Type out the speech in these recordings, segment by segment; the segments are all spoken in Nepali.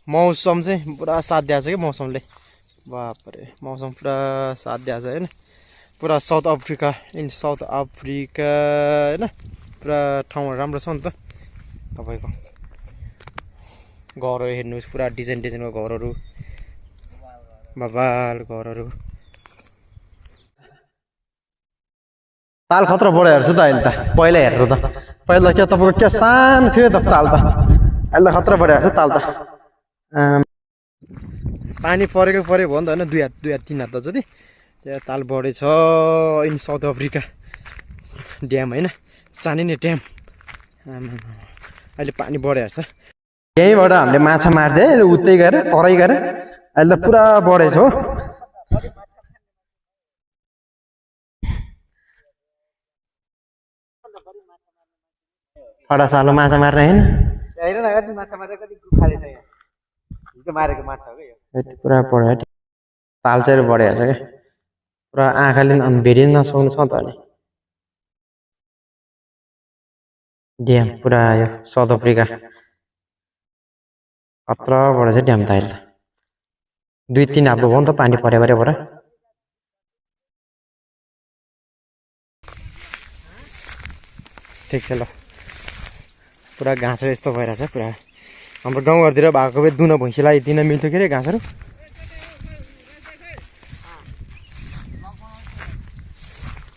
मौसम चाहिँ पुरा साथ दिएको छ कि मौसमले बापरे मौसम पुरा साथ दिएको छ होइन पुरा साउथ अफ्रिका होइन पुरा ठाउँहरू राम्रो छ नि त तपाईँको घरहरू हेर्नुहोस् पुरा डिजाइन डिजाइनको घरहरू बबाल घरहरू ताल खतरा बढाइ हेर्छु त अहिले त पहिला हेरेर त पहिला क्या तपाईँको क्या सानो थियो त ताल त अहिले त खतरा बढाइ हेर्छु ताल त पानी परेको पऱ्यो भयो नि त होइन दुई हात 3 हात त जति त्यहाँ ताल बढेछ इन साउथ अफ्रिका ड्याम होइन चानिने ड्याम अहिले पानी बढिहाल्छ यहीँबाट हामीले माछा मार्दै उतै गएर तराई गएर अहिले त पुरा बढेछ हो फटा सालो माछा मार्ने होइन पुरा बढ्यो ताल चाहिँ बढिहाल्छ क्या पुरा आँखाले भेरि नसक्नु छ त अहिले ड्याम पुरा आयो साउथ अफ्रिका खतरा बढेछ ड्याम त अहिले 2-3 हात भयो नि त पानी परेबाट ठिक छ ल पुरा घाँसहरू यस्तो भइरहेछ पुरा हाम्रो गाउँघरतिर भएको भए दुन भैँसीलाई दिन मिल्थ्यो के अरे घाँसहरू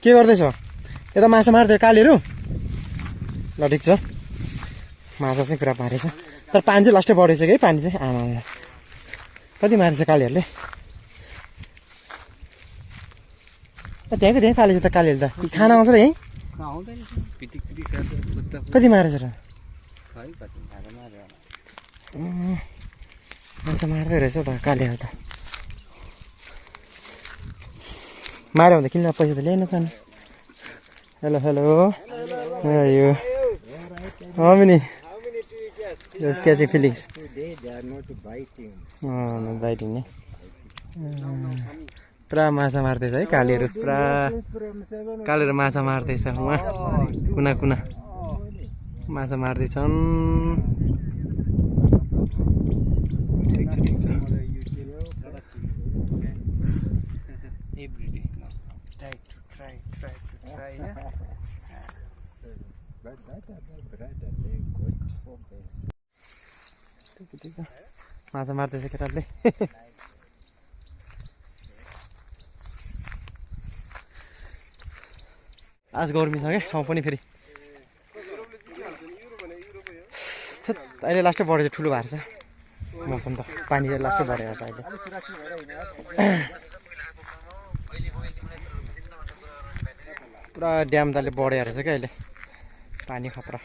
के गर्दैछ यता माछा मार्थ्यो कालीहरू ल ठिक छ माछा चाहिँ पुरा मारेछ तर पानी चाहिँ लास्टै बढेछ कि पानी चाहिँ आमा कति मारेछ कालीहरूले त्यहाँ फालेछ त कालीहरू त खाना आउँछ र यहीँ कति मारेछ र माछा मार्दै रहेछ त कालीहरू त माऱ्यो भने त किन पैसा त ल्याउनु खानु हेलो हेलो यो नि just catching feelings Today they are not biting. not biting ne पुरा माछा मार्दैछ है कालीहरू पुरा कालीहरू माछा मार्दैछ उहाँ कुना कुना माछा मार्दैछन् ठिक छ ठिक छ माछा मार्दैछ केटाले आज गर्मी छ क्या ठाउँ पनि फेरि अहिले लास्टै बढेछ ठुलो भएको छ मौसम त पानी चाहिँ लास्टै बढेको छ अहिले पुरा ड्याम त अहिले बढेको रहेछ क्या अहिले पानी खतरा